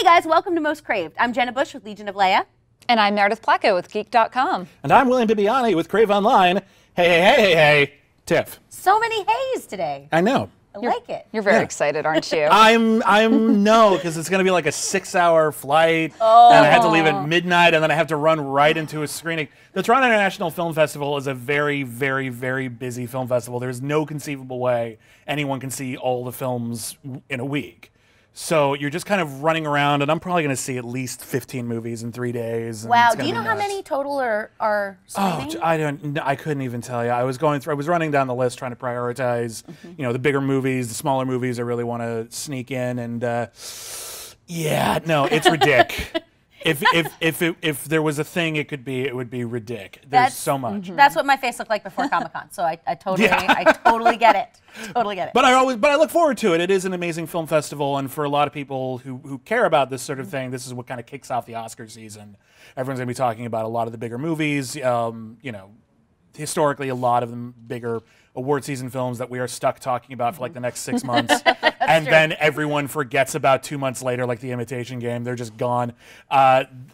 guys, welcome to Most Craved. I'm Jenna Bush with Legion of Leia. And I'm Meredith Placco with Geek.com. And I'm William Bibiani with Crave Online. Hey, Tiff. So many hays today. I know. I like it. You're very excited, aren't you? I'm no, because it's going to be like a 6-hour flight, and I have to leave at midnight, and then I have to run right into a screening. The Toronto International Film Festival is a very, very, very busy film festival. There's no conceivable way anyone can see all the films in a week. So you're just kind of running around, and I'm probably going to see at least 15 movies in 3 days. Wow, do you know how many total are streaming? Oh, I couldn't even tell you. I was running down the list trying to prioritize, the bigger movies, the smaller movies I really want to sneak in, and yeah, no, it's ridiculous. If there was a thing it would be ridiculous. There's so much. That's what my face looked like before Comic-Con, so I totally get it. Totally get it. But I look forward to it. It is an amazing film festival, and for a lot of people who care about this sort of thing, this is what kind of kicks off the Oscar season. Everyone's going to be talking about a lot of the bigger movies. Historically, a lot of the bigger award season films that we are stuck talking about for like the next 6 months. And then everyone forgets about 2 months later, like The Imitation Game. They're just gone.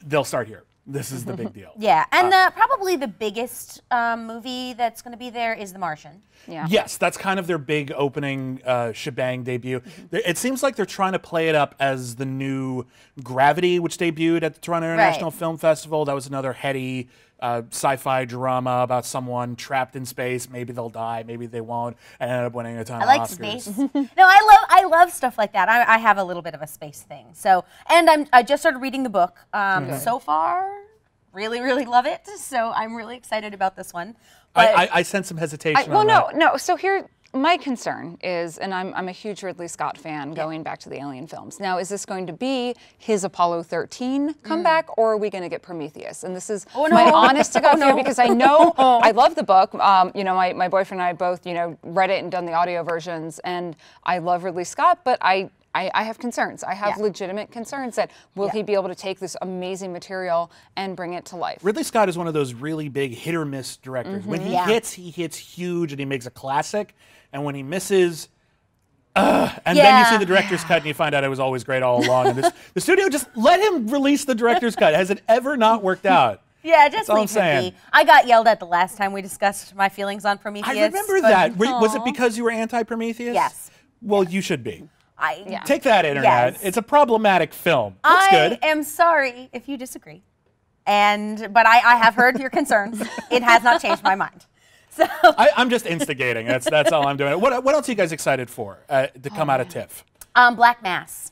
They'll start here. This is the big deal. Yeah, and probably the biggest movie that's going to be there is The Martian. Yeah. Yes, that's kind of their big opening shebang debut. It seems like they're trying to play it up as the new Gravity, which debuted at the Toronto International Film Festival. That was another heady sci-fi drama about someone trapped in space. Maybe they'll die, maybe they won't, and ended up winning a ton of like Oscars. Space. No, I love stuff like that. I have a little bit of a space thing. So, and I just started reading the book. So far, really, really love it. So I'm really excited about this one. But I sense some hesitation. No. So here, my concern is, and I'm a huge Ridley Scott fan going back to the Alien films. Now, is this going to be his Apollo 13 comeback, or are we going to get Prometheus? And this is my honest to God fear, because I know I love the book. My boyfriend and I both, read it and done the audio versions, and I love Ridley Scott, but I have concerns. I have legitimate concerns that will he be able to take this amazing material and bring it to life? Ridley Scott is one of those really big hit or miss directors. When he hits huge and he makes a classic, and when he misses, and then you see the director's cut and you find out it was always great all along. And the studio just let him release the director's cut. Has it ever not worked out? Yeah, just leave it be. I got yelled at the last time we discussed my feelings on Prometheus. I remember that. Was it because you were anti-Prometheus? Yes. Well, you should be. Yeah. Take that, Internet. It's a problematic film. Looks good. I am sorry if you disagree. But I have heard your concerns. It has not changed my mind. So I'm just instigating. That's all I'm doing. What else are you guys excited for to come out of TIFF? Black Mass.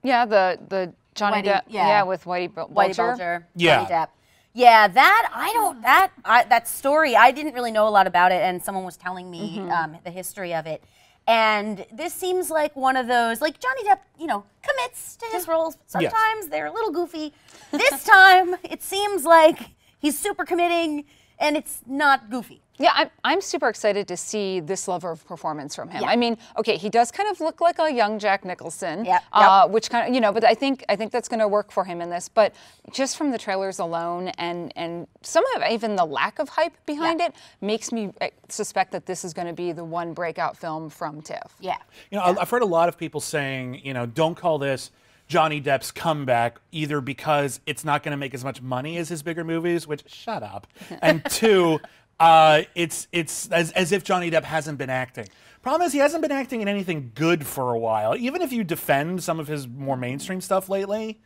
Yeah, the Johnny Depp. With Whitey Bulger. Yeah. Johnny Depp. Yeah, that story, I didn't really know a lot about it, and someone was telling me the history of it. And this seems like one of those, like Johnny Depp, commits to his roles. Sometimes they're a little goofy. This time, it seems like he's super committing, and it's not goofy. Yeah, I'm super excited to see this level of performance from him. I mean, okay, he does kind of look like a young Jack Nicholson, which kind of, but I think that's going to work for him in this. But just from the trailers alone, and some of even the lack of hype behind it makes me suspect that this is going to be the one breakout film from TIFF. Yeah. I've heard a lot of people saying, don't call this Johnny Depp's comeback, either because it's not going to make as much money as his bigger movies, which, shut up, and two, it's as if Johnny Depp hasn't been acting. Problem is, he hasn't been acting in anything good for a while. Even if you defend some of his more mainstream stuff lately,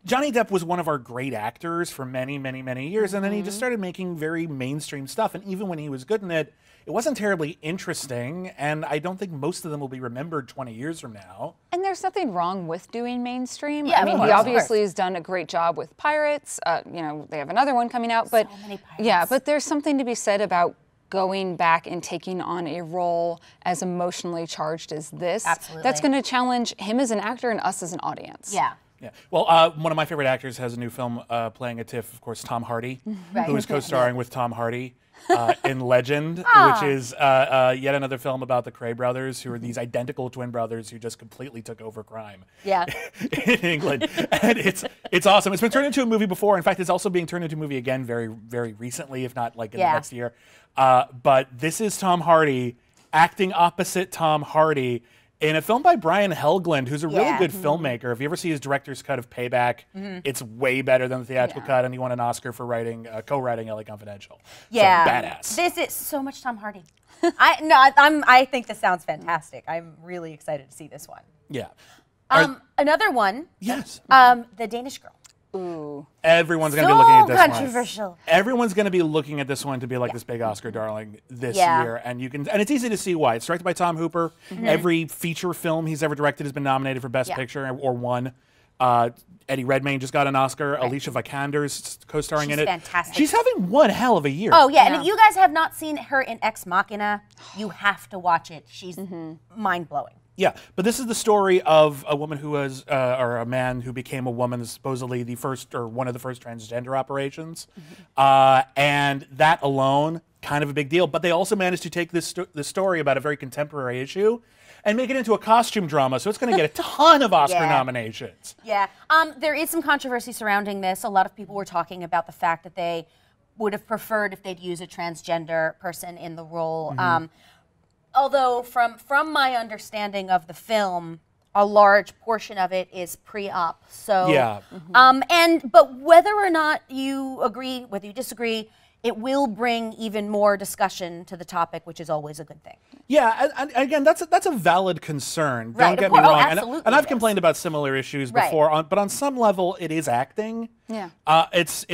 Johnny Depp was one of our great actors for many, many, many years, and then he just started making very mainstream stuff, and even when he was good in it, it wasn't terribly interesting, and I don't think most of them will be remembered 20 years from now. And there's nothing wrong with doing mainstream. Yeah, I mean, he obviously has done a great job with Pirates. They have another one coming out, but so many Pirates. Yeah, but there's something to be said about going back and taking on a role as emotionally charged as this. Absolutely. That's going to challenge him as an actor and us as an audience. Yeah. Yeah. Well, one of my favorite actors has a new film playing at TIFF, of course, Tom Hardy, who is co-starring with Tom Hardy in Legend, which is yet another film about the Cray brothers, who are these identical twin brothers who just completely took over crime in England. And it's awesome. It's been turned into a movie before. In fact, it's also being turned into a movie again very, very recently, if not like in the next year. But this is Tom Hardy acting opposite Tom Hardy in a film by Brian Helgeland, who's a really good filmmaker. If you ever see his director's cut of Payback, it's way better than the theatrical cut, and he won an Oscar for co-writing LA Confidential. Yeah, so, badass. This is so much Tom Hardy. I think this sounds fantastic. I'm really excited to see this one. Yeah. Another one. Yes. The Danish Girl. Ooh. Everyone's going to be looking at this one. Controversial. Everyone's going to be looking at this one to be like this big Oscar darling this year, and it's easy to see why. It's directed by Tom Hooper. Every feature film he's ever directed has been nominated for Best Picture or won. Eddie Redmayne just got an Oscar. Alicia Vikander's co-starring in it. Fantastic. She's having one hell of a year. Oh yeah, and if you guys have not seen her in Ex Machina, you have to watch it. She's mind-blowing. Yeah, but this is the story of a woman who was, or a man who became a woman, supposedly the first or one of the first transgender operations, and that alone, kind of a big deal. But they also managed to take this story about a very contemporary issue and make it into a costume drama, so it's going to get a ton of Oscar nominations. Yeah, there is some controversy surrounding this. A lot of people were talking about the fact that they would have preferred if they'd use a transgender person in the role. Although from my understanding of the film, a large portion of it is pre-op. So but whether or not you agree, whether you disagree, it will bring even more discussion to the topic, which is always a good thing. Yeah, and again, that's a valid concern. Right, Don't get me wrong. Absolutely and I've complained about similar issues before, but on some level, it is acting. Yeah. It's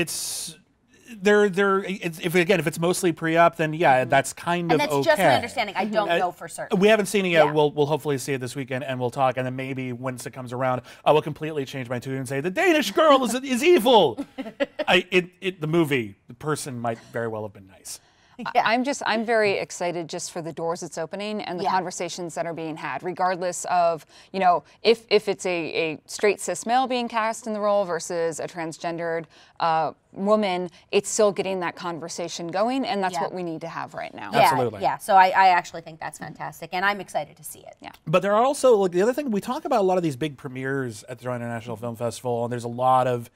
if it's mostly pre-op, then that's kind of okay. And that's just my understanding. I don't know for certain. We haven't seen it yet. We'll hopefully see it this weekend, and we'll talk. And then maybe once it comes around, I will completely change my tune and say the Danish Girl is evil. The movie, the person might very well have been nice. I'm very excited just for the doors it's opening and the conversations that are being had, regardless of, if it's a straight cis male being cast in the role versus a transgendered woman, it's still getting that conversation going, and that's what we need to have right now. Absolutely. Yeah, so I actually think that's fantastic, and I'm excited to see it. Yeah. But there are also, the other thing, we talk about a lot of these big premieres at the Toronto International Film Festival, and there's a lot of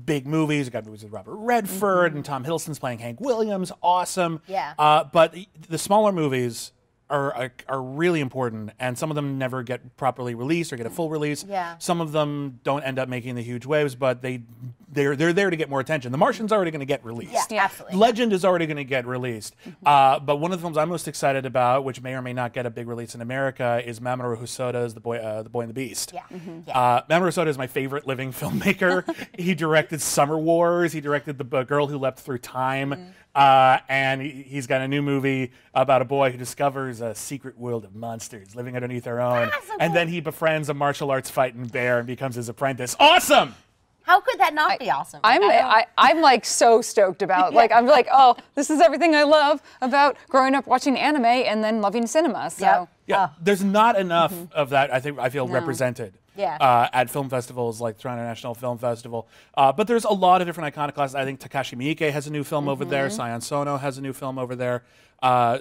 big movies. We've got movies with Robert Redford and Tom Hiddleston's playing Hank Williams. Awesome. Yeah. But the smaller movies are really important, and some of them never get properly released or get a full release. Yeah. Some of them don't end up making the huge waves, but they're there to get more attention. The Martian's already going to get released. Yeah, absolutely. Legend is already going to get released. But one of the films I'm most excited about, which may or may not get a big release in America, is Mamoru Hosoda's The Boy and the Beast. Yeah. Mamoru Hosoda is my favorite living filmmaker. He directed Summer Wars. He directed The Girl Who Leapt Through Time. And he's got a new movie about a boy who discovers a secret world of monsters living underneath their own. And then he befriends a martial arts fighting bear and becomes his apprentice. Awesome! How could that not be awesome? I'm like so stoked about, I'm like, oh, this is everything I love about growing up watching anime and then loving cinema. So yeah, there's not enough of that. I feel represented. At film festivals like Toronto International Film Festival. But there's a lot of different iconoclasts. I think Takashi Miike has a new film over there. Sion Sono has a new film over there.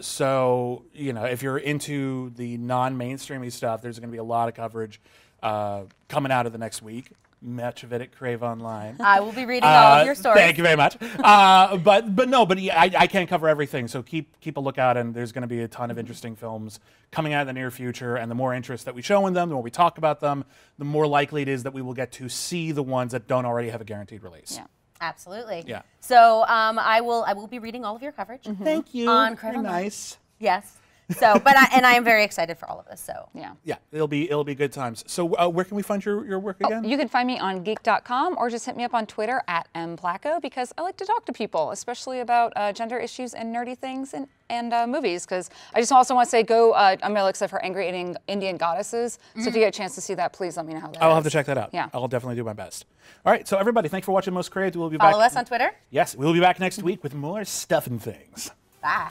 So, if you're into the non-mainstreamy stuff, there's going to be a lot of coverage coming out of the next week. Much of it at Crave Online. I will be reading all of your stories. Thank you very much. I can't cover everything, so keep a lookout, and there's going to be a ton of interesting films coming out in the near future, and the more interest that we show in them, the more we talk about them, the more likely it is that we will get to see the ones that don't already have a guaranteed release. Yeah. Absolutely. Yeah. So I will be reading all of your coverage. Thank you. On Crave Online. Nice. Yes. So, I am very excited for all of this. So yeah, it'll be good times. So, where can we find your work again? You can find me on geek.com or just hit me up on Twitter at @mplaco, because I like to talk to people, especially about gender issues and nerdy things and movies. Because I just also want to say, I'm really excited for Angry Indian Goddesses. So if you get a chance to see that, please let me know how that is. I'll have to check that out. Yeah, I'll definitely do my best. All right, so everybody, thanks for watching Most Craved. We'll be Follow us on Twitter. Yes, we'll be back next week with more stuff and things. Bye.